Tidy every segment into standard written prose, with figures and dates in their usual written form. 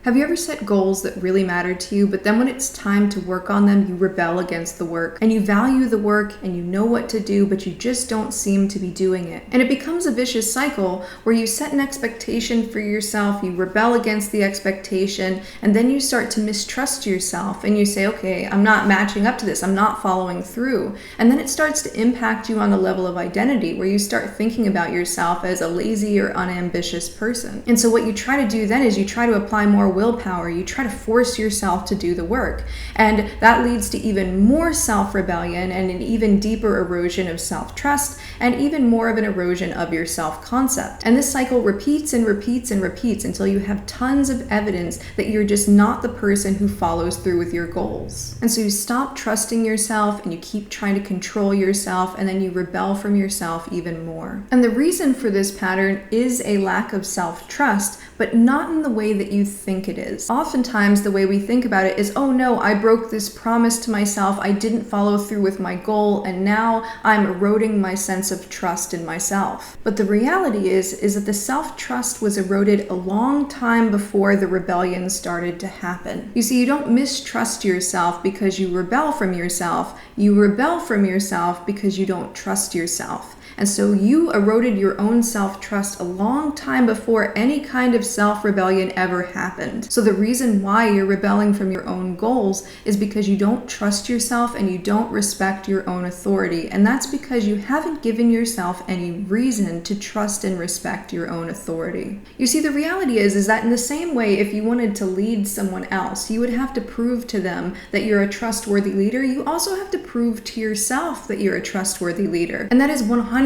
Have you ever set goals that really matter to you, but then when it's time to work on them, you rebel against the work, and you value the work and you know what to do, but you just don't seem to be doing it? And it becomes a vicious cycle where you set an expectation for yourself, you rebel against the expectation, and then you start to mistrust yourself and you say, okay, I'm not matching up to this, I'm not following through. And then it starts to impact you on the level of identity where you start thinking about yourself as a lazy or unambitious person. And so what you try to do then is you try to apply more willpower, you try to force yourself to do the work. And that leads to even more self-rebellion and an even deeper erosion of self-trust and even more of an erosion of your self-concept. And this cycle repeats and repeats and repeats until you have tons of evidence that you're just not the person who follows through with your goals. And so you stop trusting yourself and you keep trying to control yourself, and then you rebel from yourself even more. And the reason for this pattern is a lack of self-trust, but not in the way that you think it is. Oftentimes, the way we think about it is, oh no, I broke this promise to myself, I didn't follow through with my goal, and now I'm eroding my sense of trust in myself. But the reality is that the self-trust was eroded a long time before the rebellion started to happen. You see, you don't mistrust yourself because you rebel from yourself. You rebel from yourself because you don't trust yourself. And so you eroded your own self-trust a long time before any kind of self-rebellion ever happened. So the reason why you're rebelling from your own goals is because you don't trust yourself and you don't respect your own authority. And that's because you haven't given yourself any reason to trust and respect your own authority. You see, the reality is that in the same way, if you wanted to lead someone else, you would have to prove to them that you're a trustworthy leader. You also have to prove to yourself that you're a trustworthy leader. And that is 100%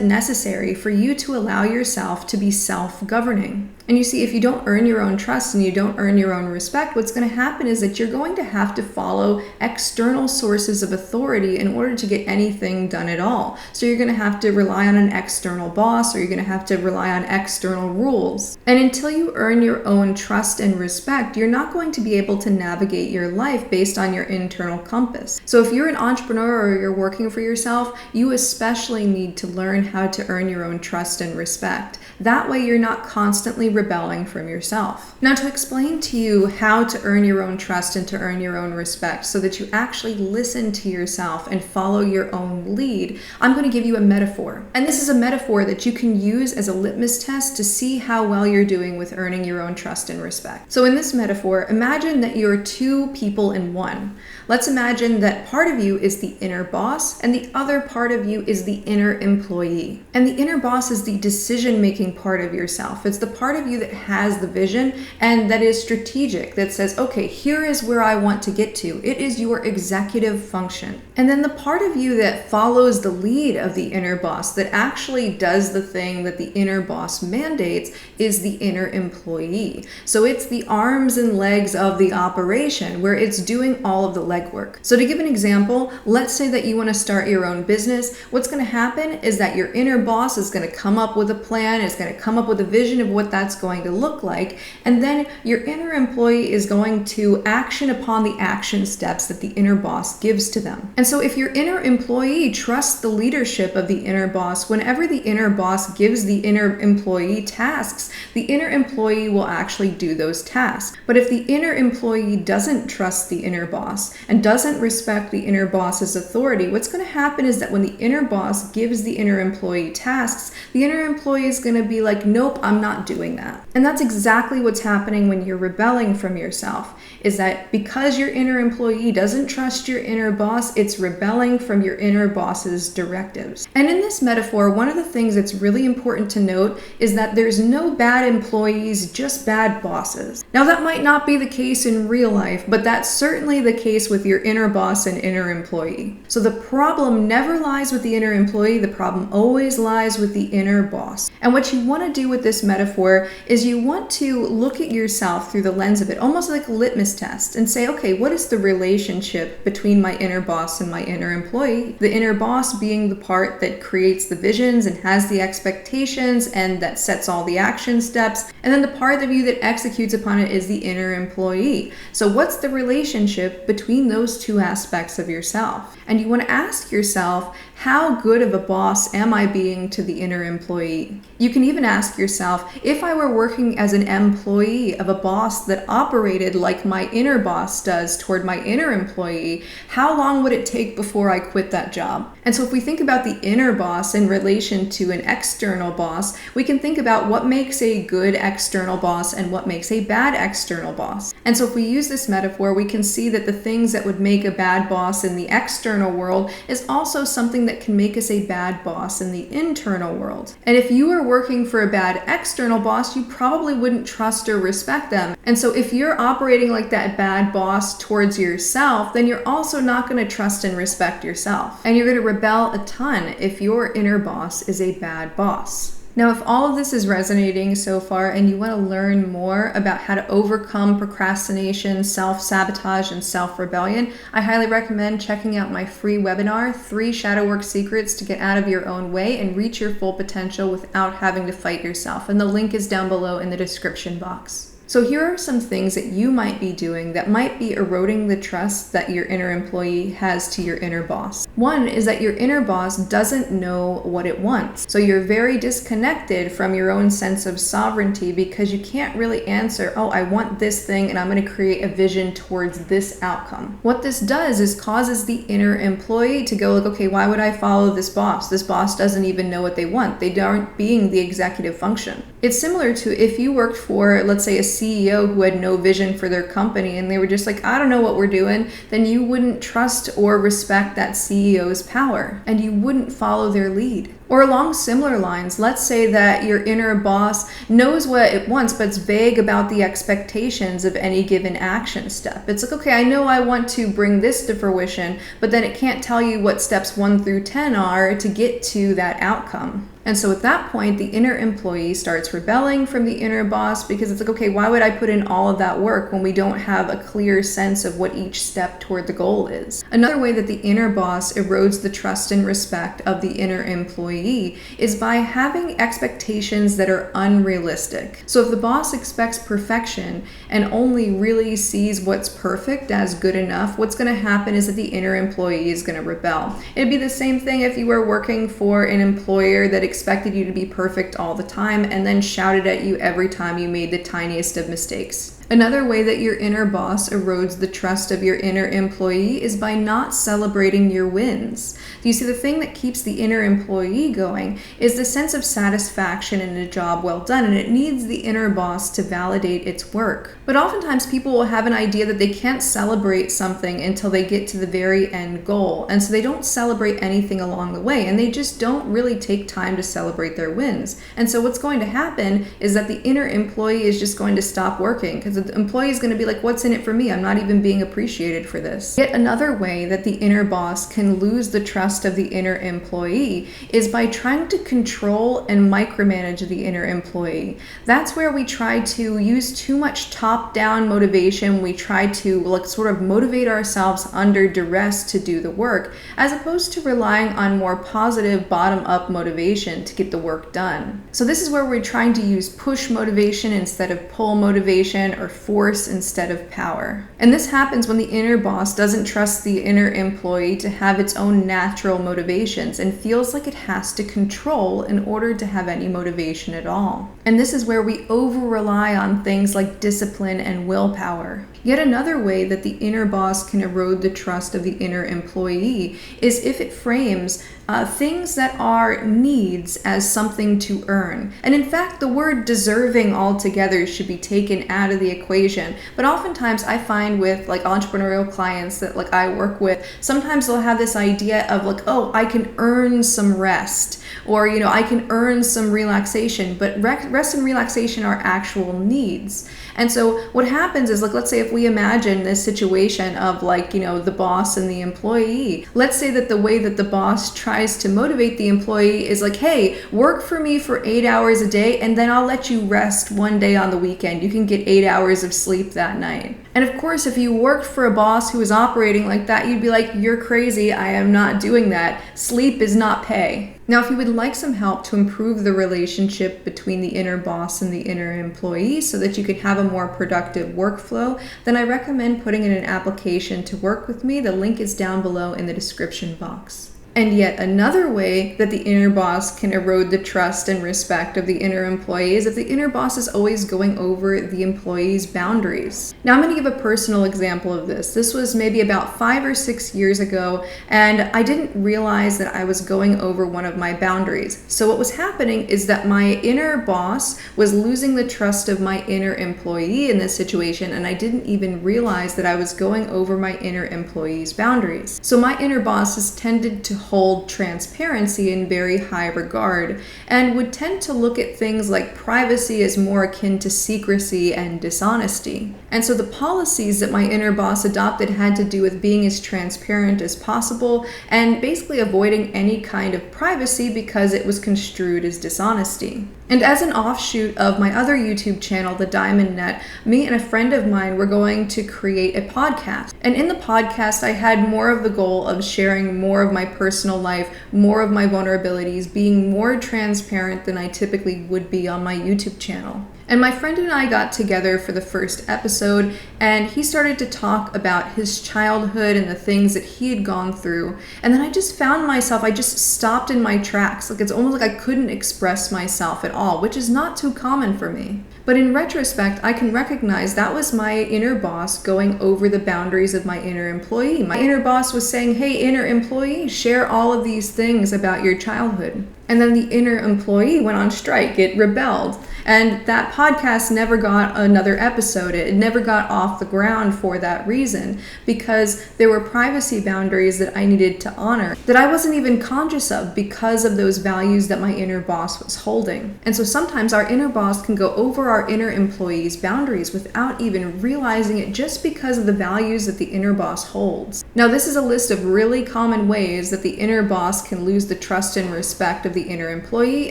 necessary for you to allow yourself to be self-governing. And you see, if you don't earn your own trust and you don't earn your own respect, what's going to happen is that you're going to have to follow external sources of authority in order to get anything done at all. So you're going to have to rely on an external boss, or you're going to have to rely on external rules. And until you earn your own trust and respect, you're not going to be able to navigate your life based on your internal compass. So if you're an entrepreneur or you're working for yourself, you especially need to learn how to earn your own trust and respect. That way you're not constantly rebelling from yourself. Now, to explain to you how to earn your own trust and to earn your own respect so that you actually listen to yourself and follow your own lead, I'm going to give you a metaphor. And this is a metaphor that you can use as a litmus test to see how well you're doing with earning your own trust and respect. So in this metaphor, imagine that you're two people in one. Let's imagine that part of you is the inner boss and the other part of you is the inner employee. And the inner boss is the decision-making part of yourself. It's the part of you that has the vision and that is strategic, that says, okay, here is where I want to get to. It is your executive function. And then the part of you that follows the lead of the inner boss, that actually does the thing that the inner boss mandates, is the inner employee. So it's the arms and legs of the operation where it's doing all of the legwork. So to give an example, let's say that you want to start your own business. What's going to happen is that your inner boss is going to come up with a plan, is going to come up with a vision of what that's going to look like, and then your inner employee is going to action upon the action steps that the inner boss gives to them. And so if your inner employee trusts the leadership of the inner boss, whenever the inner boss gives the inner employee tasks, the inner employee will actually do those tasks. But if the inner employee doesn't trust the inner boss and doesn't respect the inner boss's authority, what's going to happen is that when the inner boss gives the inner employee tasks, the inner employee is going to be like, nope, I'm not doing that. And that's exactly what's happening when you're rebelling from yourself, is that because your inner employee doesn't trust your inner boss, it's rebelling from your inner boss's directives. And in this metaphor, one of the things that's really important to note is that there's no bad employees, just bad bosses. Now, that might not be the case in real life, but that's certainly the case with your inner boss and inner employee. So the problem never lies with the inner employee, the problem always lies with the inner boss. And what you want to do with this metaphor is you want to look at yourself through the lens of it, almost like a litmus test, and say, okay, what is the relationship between my inner boss and my inner employee? The inner boss being the part that creates the visions and has the expectations and that sets all the action steps, and then the part of you that executes upon it is the inner employee. So what's the relationship between those two aspects of yourself? And you want to ask yourself, how good of a boss am I being to the inner employee? You can even ask yourself, if I were working as an employee of a boss that operated like my inner boss does toward my inner employee, how long would it take before I quit that job? And so if we think about the inner boss in relation to an external boss, we can think about what makes a good external boss and what makes a bad external boss. And so if we use this metaphor, we can see that the things that would make a bad boss in the external world is also something that can make us a bad boss in the internal world. And if you are working for a bad external boss, you probably wouldn't trust or respect them. And so if you're operating like that bad boss towards yourself, then you're also not going to trust and respect yourself. And you're going to rebel a ton if your inner boss is a bad boss. Now, if all of this is resonating so far and you want to learn more about how to overcome procrastination, self-sabotage, and self-rebellion, I highly recommend checking out my free webinar, 3 Shadow Work Secrets to Get Out of Your Own Way and Reach Your Full Potential Without Having to Fight Yourself. And the link is down below in the description box. So here are some things that you might be doing that might be eroding the trust that your inner employee has to your inner boss. One is that your inner boss doesn't know what it wants. So you're very disconnected from your own sense of sovereignty because you can't really answer, oh, I want this thing and I'm going to create a vision towards this outcome. What this does is causes the inner employee to go like, okay, why would I follow this boss? This boss doesn't even know what they want. They aren't being the executive function. It's similar to if you worked for, let's say, a CEO who had no vision for their company and they were just like, I don't know what we're doing, then you wouldn't trust or respect that CEO's power and you wouldn't follow their lead. Or along similar lines, let's say that your inner boss knows what it wants, but it's vague about the expectations of any given action step. It's like, okay, I know I want to bring this to fruition, but then it can't tell you what steps 1 through 10 are to get to that outcome. And so at that point, the inner employee starts rebelling from the inner boss because it's like, okay, why would I put in all of that work when we don't have a clear sense of what each step toward the goal is? Another way that the inner boss erodes the trust and respect of the inner employee is by having expectations that are unrealistic. So if the boss expects perfection and only really sees what's perfect as good enough, what's going to happen is that the inner employee is going to rebel. It'd be the same thing if you were working for an employer that expected you to be perfect all the time and then shouted at you every time you made the tiniest of mistakes. Another way that your inner boss erodes the trust of your inner employee is by not celebrating your wins. You see, the thing that keeps the inner employee going is the sense of satisfaction in a job well done, and it needs the inner boss to validate its work. But oftentimes people will have an idea that they can't celebrate something until they get to the very end goal, and so they don't celebrate anything along the way, and they just don't really take time to celebrate their wins. And so what's going to happen is that the inner employee is just going to stop working because the employee is going to be like, what's in it for me? I'm not even being appreciated for this. Yet another way that the inner boss can lose the trust of the inner employee is by trying to control and micromanage the inner employee. That's where we try to use too much top-down motivation. We try to sort of motivate ourselves under duress to do the work, as opposed to relying on more positive bottom-up motivation to get the work done. So this is where we're trying to use push motivation instead of pull motivation, or force instead of power. And this happens when the inner boss doesn't trust the inner employee to have its own natural motivations and feels like it has to control in order to have any motivation at all. And this is where we over-rely on things like discipline and willpower. Yet another way that the inner boss can erode the trust of the inner employee is if it frames things that are needs as something to earn. And in fact, the word deserving altogether should be taken out of the equation. But oftentimes I find with entrepreneurial clients that I work with, sometimes they'll have this idea of oh, I can earn some rest, or I can earn some relaxation, but rest and relaxation are actual needs. And so what happens is let's say if we imagine this situation of the boss and the employee, let's say that the way that the boss tries to motivate the employee is hey, work for me for 8 hours a day and then I'll let you rest one day on the weekend. You can get 8 hours of sleep that night. And of course, if you worked for a boss who was operating like that, you'd be like, you're crazy, I am not doing that. Sleep is not pay. Now, if you would like some help to improve the relationship between the inner boss and the inner employee so that you can have a more productive workflow, then I recommend putting in an application to work with me. The link is down below in the description box. And yet another way that the inner boss can erode the trust and respect of the inner employee is if the inner boss is always going over the employee's boundaries. Now I'm going to give a personal example of this. This was maybe about 5 or 6 years ago, and I didn't realize that I was going over one of my boundaries. So what was happening is that my inner boss was losing the trust of my inner employee in this situation, and I didn't even realize that I was going over my inner employee's boundaries. So my inner boss has tended to hold transparency in very high regard and would tend to look at things like privacy as more akin to secrecy and dishonesty. And so the policies that my inner boss adopted had to do with being as transparent as possible and basically avoiding any kind of privacy because it was construed as dishonesty. And as an offshoot of my other YouTube channel, The Diamond Net, me and a friend of mine were going to create a podcast. And in the podcast, I had more of the goal of sharing more of my personal life, more of my vulnerabilities, being more transparent than I typically would be on my YouTube channel. And my friend and I got together for the first episode, and he started to talk about his childhood and the things that he had gone through. And then I just found myself, I just stopped in my tracks. Like it's almost like I couldn't express myself at all, which is not too common for me. But in retrospect, I can recognize that was my inner boss going over the boundaries of my inner employee. My inner boss was saying, hey, inner employee, share all of these things about your childhood. And then the inner employee went on strike. It rebelled. And that podcast never got another episode. It never got off the ground for that reason, because there were privacy boundaries that I needed to honor that I wasn't even conscious of because of those values that my inner boss was holding. And so sometimes our inner boss can go over our inner employee's boundaries without even realizing it, just because of the values that the inner boss holds. Now, this is a list of really common ways that the inner boss can lose the trust and respect of the inner employee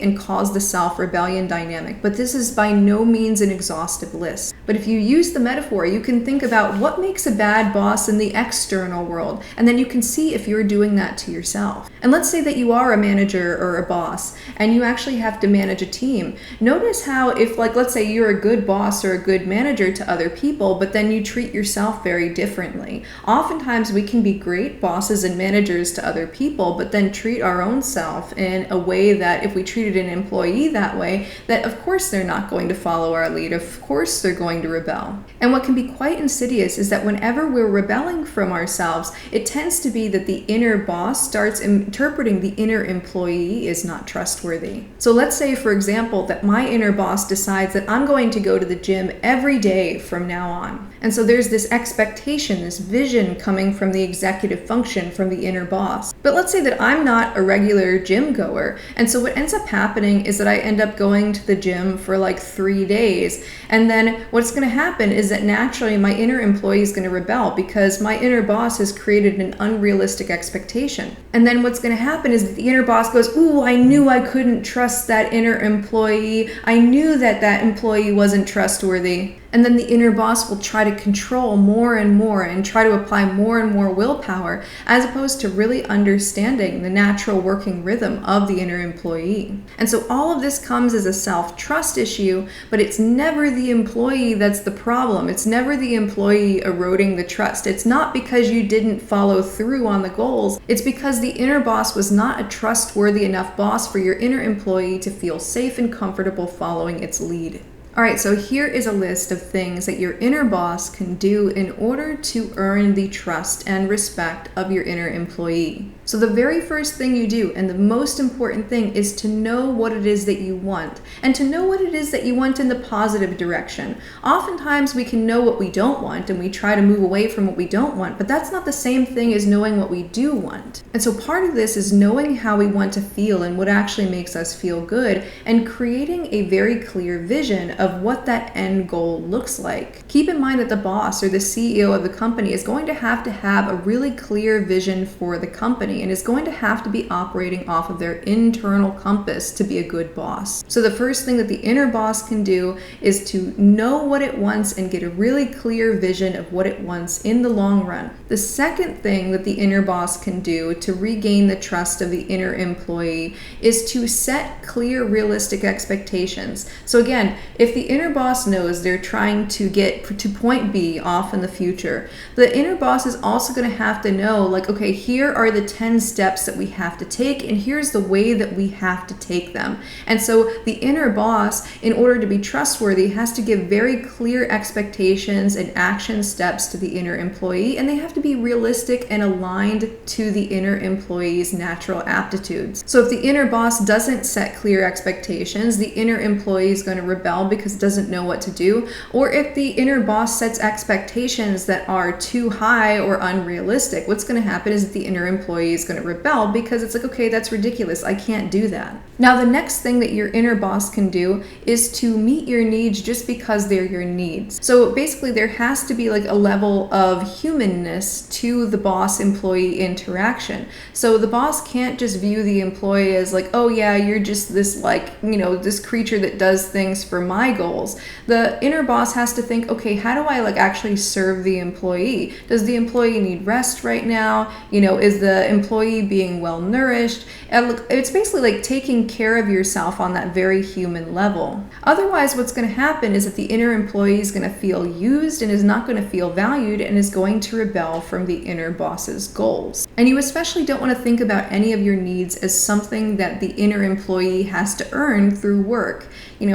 and cause the self-rebellion dynamic. But this is by no means an exhaustive list. But if you use the metaphor, you can think about what makes a bad boss in the external world, and then you can see if you're doing that to yourself. And let's say that you are a manager or a boss, and you actually have to manage a team. Notice how if, like, let's say you're a good boss or a good manager to other people, but then you treat yourself very differently. Oftentimes we can be great bosses and managers to other people, but then treat our own self in a way that if we treated an employee that way, that of course they're not going to follow our lead. Of course they're going to rebel. And what can be quite insidious is that whenever we're rebelling from ourselves, it tends to be that the inner boss starts interpreting the inner employee is not trustworthy. So let's say, for example, that my inner boss decides that I'm going to go to the gym every day from now on. And so there's this expectation, this vision coming from the executive function, from the inner boss. But let's say that I'm not a regular gym goer. And so what ends up happening is that I end up going to the gym for like 3 days. And then what's going to happen is that naturally my inner employee is going to rebel because my inner boss has created an unrealistic expectation. And then what's going to happen is that the inner boss goes, ooh, I knew I couldn't trust that inner employee. I knew that that employee wasn't trustworthy. And then the inner boss will try to control more and try to apply more and more willpower, as opposed to really understanding the natural working rhythm of the inner employee. And so all of this comes as a self-trust issue, but it's never the employee that's the problem. It's never the employee eroding the trust. It's not because you didn't follow through on the goals. It's because the inner boss was not a trustworthy enough boss for your inner employee to feel safe and comfortable following its lead. All right, so here is a list of things that your inner boss can do in order to earn the trust and respect of your inner employee. So the very first thing you do, and the most important thing, is to know what it is that you want, and to know what it is that you want in the positive direction. Oftentimes we can know what we don't want and we try to move away from what we don't want, but that's not the same thing as knowing what we do want. And so part of this is knowing how we want to feel and what actually makes us feel good, and creating a very clear vision of what that end goal looks like. Keep in mind that the boss or the CEO of the company is going to have a really clear vision for the company, and is going to have to be operating off of their internal compass to be a good boss. So the first thing that the inner boss can do is to know what it wants and get a really clear vision of what it wants in the long run. The second thing that the inner boss can do to regain the trust of the inner employee is to set clear, realistic expectations. So again, if the inner boss knows they're trying to get to point B off in the future, the inner boss is also going to have to know, like, okay, here are the 10 steps that we have to take, and here's the way that we have to take them. And so the inner boss, in order to be trustworthy, has to give very clear expectations and action steps to the inner employee, and they have to be realistic and aligned to the inner employee's natural aptitudes. So if the inner boss doesn't set clear expectations, the inner employee is going to rebel because it doesn't know what to do. Or if the inner boss sets expectations that are too high or unrealistic, what's going to happen is that the inner employee is going to rebel because it's like, okay, that's ridiculous. I can't do that. Now, the next thing that your inner boss can do is to meet your needs just because they're your needs. So basically, there has to be like a level of humanness to the boss-employee interaction. So the boss can't just view the employee as like, oh yeah, you're just this like, this creature that does things for my goals. The inner boss has to think, okay, how do I like actually serve the employee? Does the employee need rest right now? Is the employee being well nourished? And look, it's basically like taking care of yourself on that very human level. Otherwise, what's going to happen is that the inner employee is going to feel used and is not going to feel valued and is going to rebel from the inner boss's goals. And you especially don't want to think about any of your needs as something that the inner employee has to earn through work.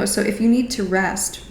So if you need to rest.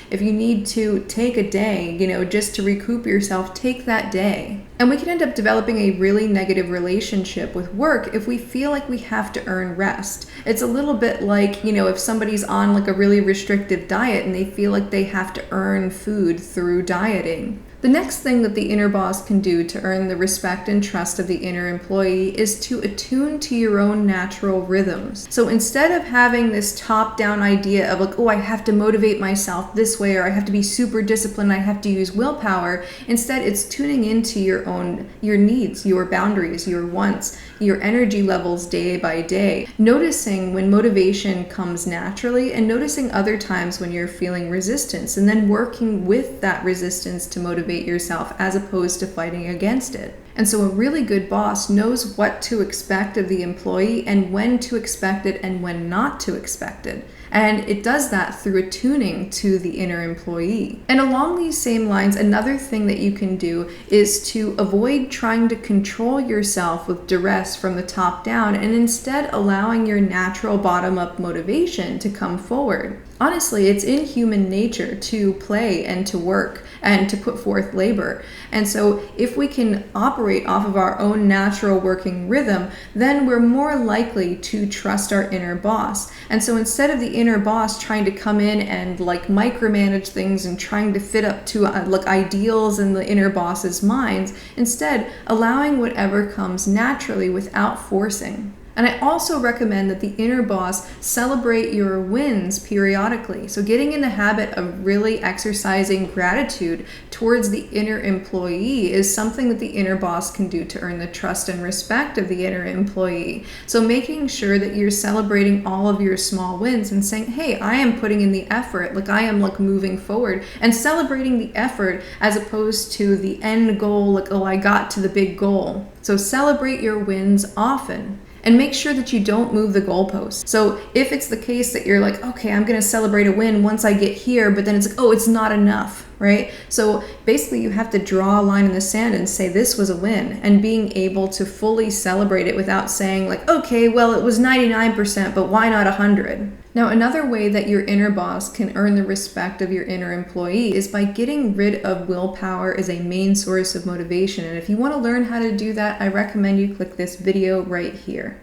If you need to take a day, just to recoup yourself, take that day. And we can end up developing a really negative relationship with work if we feel like we have to earn rest. It's a little bit like, if somebody's on like a really restrictive diet and they feel like they have to earn food through dieting. The next thing that the inner boss can do to earn the respect and trust of the inner employee is to attune to your own natural rhythms. So instead of having this top-down idea of like, oh, I have to motivate myself this way, or I have to be super disciplined, I have to use willpower, instead it's tuning into your needs, your boundaries, your wants, your energy levels day by day, noticing when motivation comes naturally and noticing other times when you're feeling resistance, and then working with that resistance to motivate yourself as opposed to fighting against it. And so a really good boss knows what to expect of the employee and when to expect it and when not to expect it. And it does that through attuning to the inner employee. And along these same lines, another thing that you can do is to avoid trying to control yourself with duress from the top down and instead allowing your natural bottom-up motivation to come forward. Honestly, it's in human nature to play and to work and to put forth labor. And so if we can operate off of our own natural working rhythm, then we're more likely to trust our inner boss. And so instead of the inner boss trying to come in and like micromanage things and trying to fit up to like ideals in the inner boss's minds, instead allowing whatever comes naturally without forcing. And I also recommend that the inner boss celebrate your wins periodically. So getting in the habit of really exercising gratitude towards the inner employee is something that the inner boss can do to earn the trust and respect of the inner employee. So making sure that you're celebrating all of your small wins and saying, hey, I am putting in the effort, like I am like moving forward, and celebrating the effort as opposed to the end goal, like, oh, I got to the big goal. So celebrate your wins often. And make sure that you don't move the goalposts. So if it's the case that you're like, okay, I'm gonna celebrate a win once I get here, but then it's like, oh, it's not enough, right? So basically you have to draw a line in the sand and say this was a win, and being able to fully celebrate it without saying like, okay, well, it was 99%, but why not 100? Now, another way that your inner boss can earn the respect of your inner employee is by getting rid of willpower as a main source of motivation. And if you want to learn how to do that, I recommend you click this video right here.